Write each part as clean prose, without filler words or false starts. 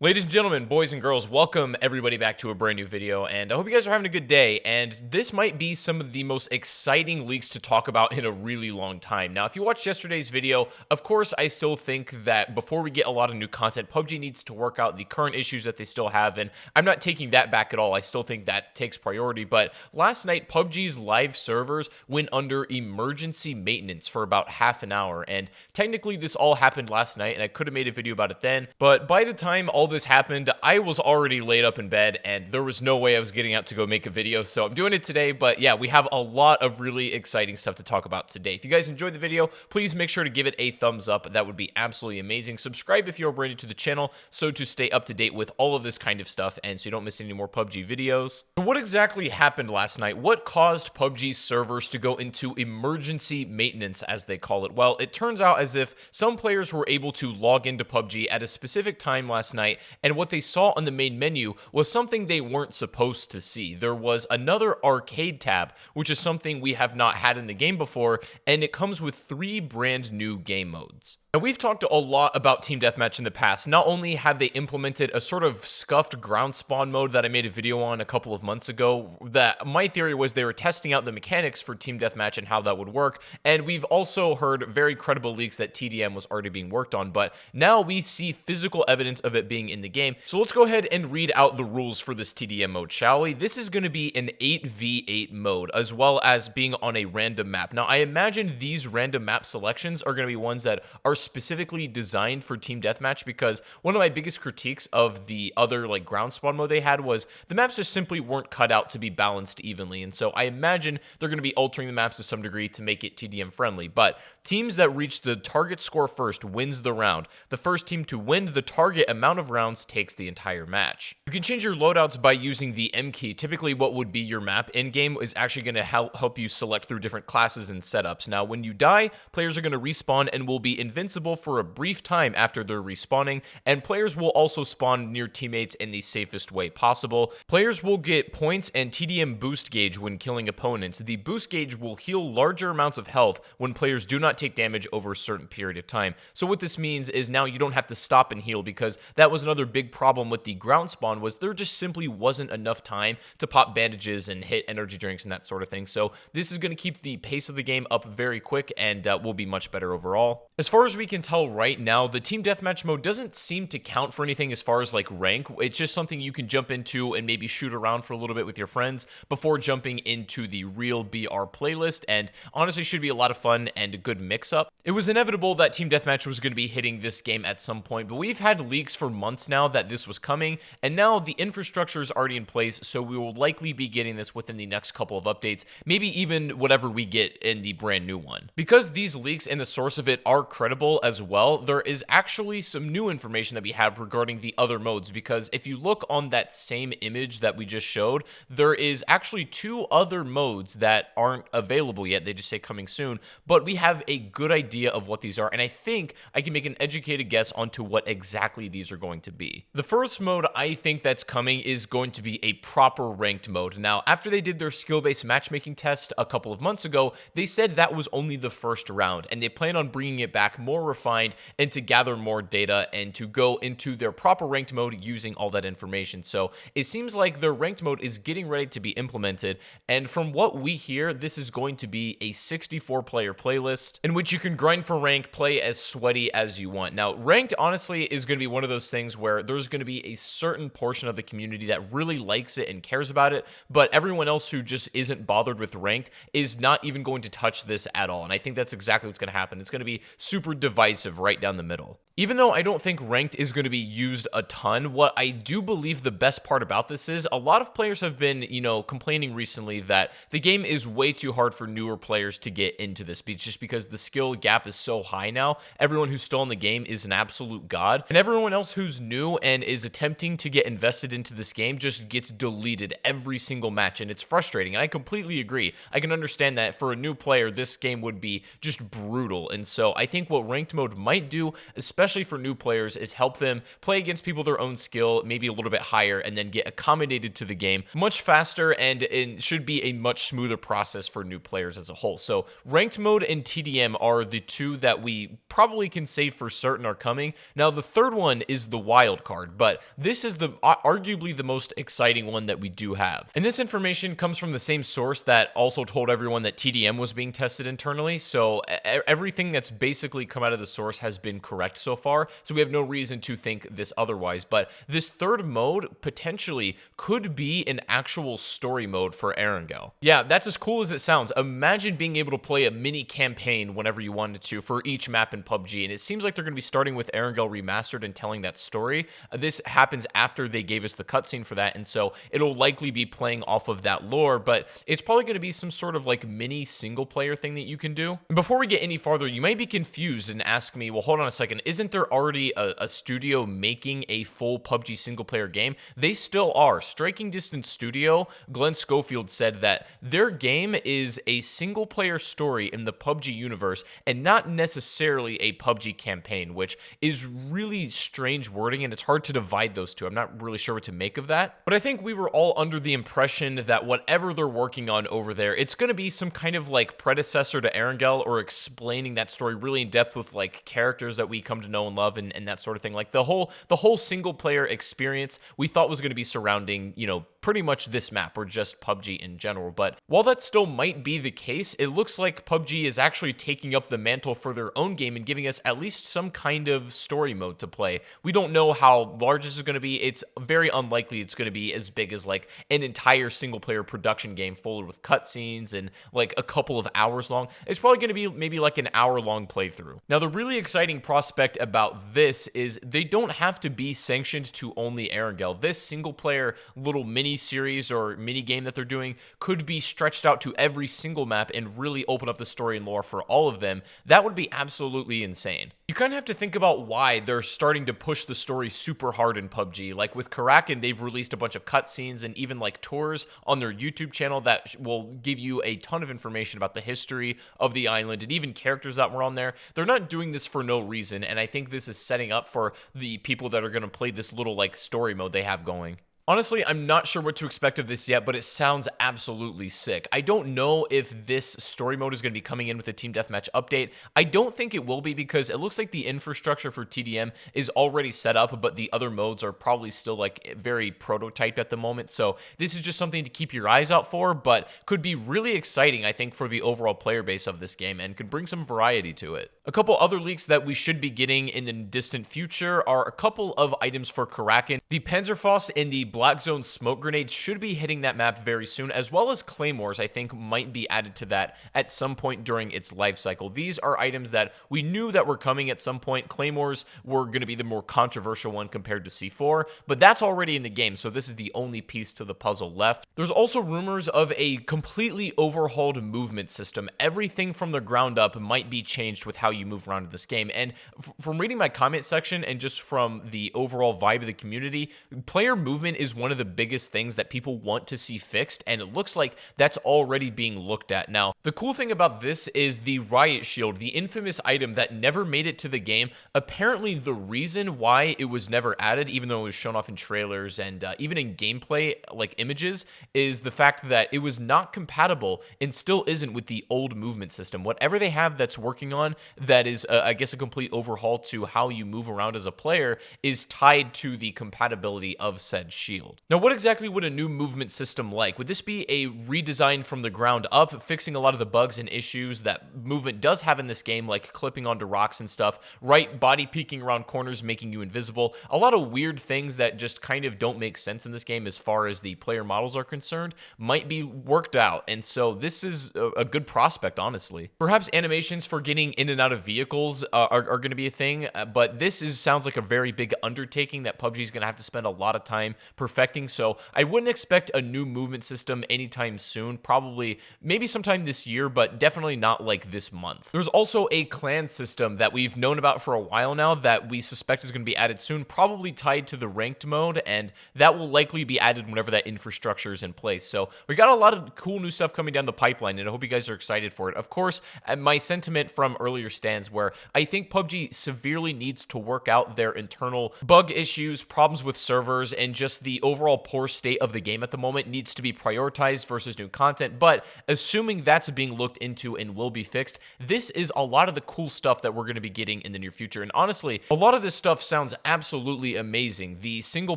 Ladies and gentlemen, boys and girls, welcome everybody back to a brand new video, and I hope you guys are having a good day. And this might be some of the most exciting leaks to talk about in a really long time. Now, if you watched yesterday's video, of course, I still think that before we get a lot of new content, PUBG needs to work out the current issues that they still have, and I'm not taking that back at all. I still think that takes priority, but last night, PUBG's live servers went under emergency maintenance for about half an hour, and technically this all happened last night, and I could have made a video about it then, but by the time all this happened, I was already laid up in bed and there was no way I was getting out to go make a video, so I'm doing it today. But yeah, we have a lot of really exciting stuff to talk about today. If you guys enjoyed the video, please make sure to give it a thumbs up. That would be absolutely amazing. Subscribe if you're brand new to the channel, so to stay up to date with all of this kind of stuff and so you don't miss any more PUBG videos. So what exactly happened last night? What caused PUBG servers to go into emergency maintenance, as they call it? Well, it turns out as if some players were able to log into PUBG at a specific time last night, and what they saw on the main menu was something they weren't supposed to see. There was another arcade tab, which is something we have not had in the game before, and it comes with 3 brand new game modes. Now, we've talked a lot about Team Deathmatch in the past. Not only have they implemented a sort of scuffed ground spawn mode that I made a video on a couple of months ago, that my theory was they were testing out the mechanics for Team Deathmatch and how that would work, and we've also heard very credible leaks that TDM was already being worked on, but now we see physical evidence of it being in the game. So let's go ahead and read out the rules for this TDM mode, shall we? This is going to be an 8v8 mode, as well as being on a random map. Now, I imagine these random map selections are going to be ones that are specifically designed for Team Deathmatch, because one of my biggest critiques of the other ground spawn mode they had was the maps just simply weren't cut out to be balanced evenly, and so I imagine they're going to be altering the maps to some degree to make it TDM friendly. But teams that reach the target score first wins the round. The first team to win the target amount of rounds takes the entire match. You can change your loadouts by using the M key. Typically what would be your map in-game is actually going to help you select through different classes and setups. Now, when you die, players are going to respawn and will be invincible for a brief time after they're respawning, and players will also spawn near teammates in the safest way possible. Players will get points and TDM boost gauge when killing opponents. The boost gauge will heal larger amounts of health when players do not take damage over a certain period of time. So what this means is now you don't have to stop and heal, because that was another big problem with the ground spawn, was there just simply wasn't enough time to pop bandages and hit energy drinks and that sort of thing. So this is going to keep the pace of the game up very quick and will be much better overall. As far as we can tell right now, the Team Deathmatch mode doesn't seem to count for anything as far as rank. It's just something you can jump into and maybe shoot around for a little bit with your friends before jumping into the real BR playlist, and honestly should be a lot of fun and a good mix-up. It was inevitable that Team Deathmatch was going to be hitting this game at some point, but we've had leaks for months now that this was coming, and now the infrastructure is already in place, so we will likely be getting this within the next couple of updates, maybe even whatever we get in the brand new one. Because these leaks and the source of it are credible as well, there is actually some new information that we have regarding the other modes, because if you look on that same image that we just showed, there is actually 2 other modes that aren't available yet. They just say coming soon, but we have a good idea of what these are, and I think I can make an educated guess onto what exactly these are going to be. The first mode I think that's coming is going to be a proper ranked mode. Now, after they did their skill-based matchmaking test a couple of months ago, they said that was only the first round, and they plan on bringing it back more refined and to gather more data and to go into their proper ranked mode using all that information. So it seems like their ranked mode is getting ready to be implemented, and from what we hear, this is going to be a 64-player playlist in which you can grind for rank, play as sweaty as you want. Now, ranked honestly is going to be one of those things where there's going to be a certain portion of the community that really likes it and cares about it, but everyone else who just isn't bothered with ranked is not even going to touch this at all, and I think that's exactly what's going to happen. It's going to be super divisive right down the middle. Even though I don't think ranked is going to be used a ton, what I do believe the best part about this is a lot of players have been, complaining recently that the game is way too hard for newer players to get into this, just because the skill gap is so high now. Everyone who's still in the game is an absolute god, and everyone else who's new and is attempting to get invested into this game just gets deleted every single match, and it's frustrating, and I completely agree. I can understand that for a new player, this game would be just brutal, and so I think what ranked ranked mode might do, especially for new players, is help them play against people their own skill, maybe a little bit higher, and then get accommodated to the game much faster, and it should be a much smoother process for new players as a whole. So ranked mode and TDM are the two that we probably can say for certain are coming. Now the third one is the wild card, but this is the arguably the most exciting one that we do have. And this information comes from the same source that also told everyone that TDM was being tested internally. So everything that's basically come out of the source has been correct so far. So we have no reason to think this otherwise. But this third mode potentially could be an actual story mode for Erangel. Yeah, that's as cool as it sounds. Imagine being able to play a mini campaign whenever you wanted to for each map in PUBG. And it seems like they're going to be starting with Erangel Remastered and telling that story. This happens after they gave us the cutscene for that. And so it'll likely be playing off of that lore, but it's probably going to be some sort of like mini single player thing that you can do. And before we get any farther, you might be confused and ask me, well, hold on a second. Isn't there already a studio making a full PUBG single player game? They still are. Striking Distance Studio, Glenn Schofield said that their game is a single player story in the PUBG universe and not necessarily a PUBG campaign, which is really strange wording, and it's hard to divide those two. I'm not really sure what to make of that, but I think we were all under the impression that whatever they're working on over there, it's going to be some kind of like predecessor to Erangel, or explaining that story really in depth with like characters that we come to know and love, and that sort of thing. Like the whole single player experience we thought was going to be surrounding, you know, pretty much this map or just PUBG in general. But while that still might be the case, it looks like PUBG is actually taking up the mantle for their own game and giving us at least some kind of story mode to play. We don't know how large this is going to be. It's very unlikely it's going to be as big as like an entire single player production game full with cutscenes and like a couple of hours long. It's probably going to be maybe like an hour long playthrough. Now, the really exciting prospect about this is they don't have to be sanctioned to only Erangel. This single player little mini series or mini game that they're doing could be stretched out to every single map and really open up the story and lore for all of them. That would be absolutely insane. You kind of have to think about why they're starting to push the story super hard in PUBG. Like with Karakin, they've released a bunch of cutscenes and even like tours on their YouTube channel that will give you a ton of information about the history of the island and even characters that were on there. They're not doing this for no reason, and I think this is setting up for the people that are going to play this little like story mode they have going. Honestly, I'm not sure what to expect of this yet, but it sounds absolutely sick. I don't know if this story mode is going to be coming in with a Team Deathmatch update. I don't think it will be, because it looks like the infrastructure for TDM is already set up, but the other modes are probably still like very prototyped at the moment. So this is just something to keep your eyes out for, but could be really exciting, I think, for the overall player base of this game and could bring some variety to it. A couple other leaks that we should be getting in the distant future are a couple of items for Karakin. The Panzerfaust and the Black Zone smoke grenades should be hitting that map very soon, as well as Claymores, I think, might be added to that at some point during its life cycle. These are items that we knew that were coming at some point. Claymores were going to be the more controversial one compared to C4, but that's already in the game, so this is the only piece to the puzzle left. There's also rumors of a completely overhauled movement system. Everything from the ground up might be changed with how you move around in this game, and from reading my comment section and just from the overall vibe of the community, player movement is one of the biggest things that people want to see fixed, and it looks like that's already being looked at. Now, the cool thing about this is the Riot Shield, the infamous item that never made it to the game. Apparently, the reason why it was never added, even though it was shown off in trailers and even in gameplay like images, is the fact that it was not compatible and still isn't with the old movement system. Whatever they have that's working on that is, I guess, a complete overhaul to how you move around as a player is tied to the compatibility of said shield. Now, what exactly would a new movement system like? Would this be a redesign from the ground up, fixing a lot of the bugs and issues that movement does have in this game, like clipping onto rocks and stuff, right body peeking around corners, making you invisible, a lot of weird things that just kind of don't make sense in this game as far as the player models are concerned, might be worked out, and so this is a good prospect, honestly. Perhaps animations for getting in and out of vehicles are going to be a thing, but this sounds like a very big undertaking that PUBG is going to have to spend a lot of time perfecting. So I wouldn't expect a new movement system anytime soon, probably maybe sometime this year, but definitely not like this month. There's also a clan system that we've known about for a while now that we suspect is going to be added soon, probably tied to the ranked mode, and that will likely be added whenever that infrastructure is in place. So we got a lot of cool new stuff coming down the pipeline, and I hope you guys are excited for it. Of course, my sentiment from earlier stands where I think PUBG severely needs to work out their internal bug issues, problems with servers, and just the overall poor state of the game at the moment needs to be prioritized versus new content. But assuming that's being looked into and will be fixed, this is a lot of the cool stuff that we're going to be getting in the near future. And honestly, a lot of this stuff sounds absolutely amazing. The single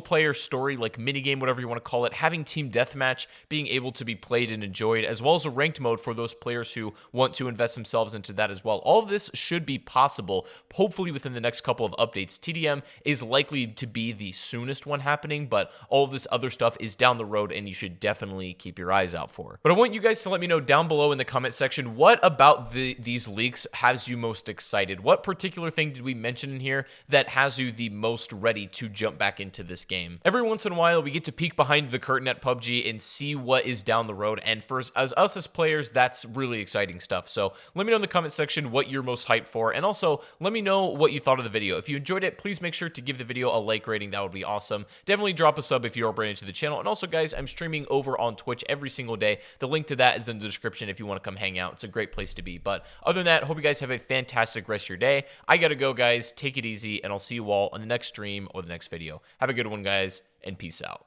player story, like minigame, whatever you want to call it, having team deathmatch being able to be played and enjoyed, as well as a ranked mode for those players who want to invest themselves into that as well. All of this should be possible, hopefully within the next couple of updates. TDM is likely to be the soonest one happening, but all of this other stuff is down the road and you should definitely keep your eyes out for. But I want you guys to let me know down below in the comment section, what about these leaks has you most excited? What particular thing did we mention in here that has you the most ready to jump back into this game? Every once in a while, we get to peek behind the curtain at PUBG and see what is down the road, and for us as players, that's really exciting stuff. So let me know in the comment section what you're most hyped for, and also let me know what you thought of the video. If you enjoyed it, please make sure to give the video a like rating. That would be awesome. Definitely drop a sub if you're brand new to the channel. And also, guys, I'm streaming over on Twitch every single day. The link to that is in the description if you want to come hang out. It's a great place to be. But other than that, hope you guys have a fantastic rest of your day. I gotta go, guys. Take it easy, and I'll see you all on the next stream or the next video. Have a good one, guys, and peace out.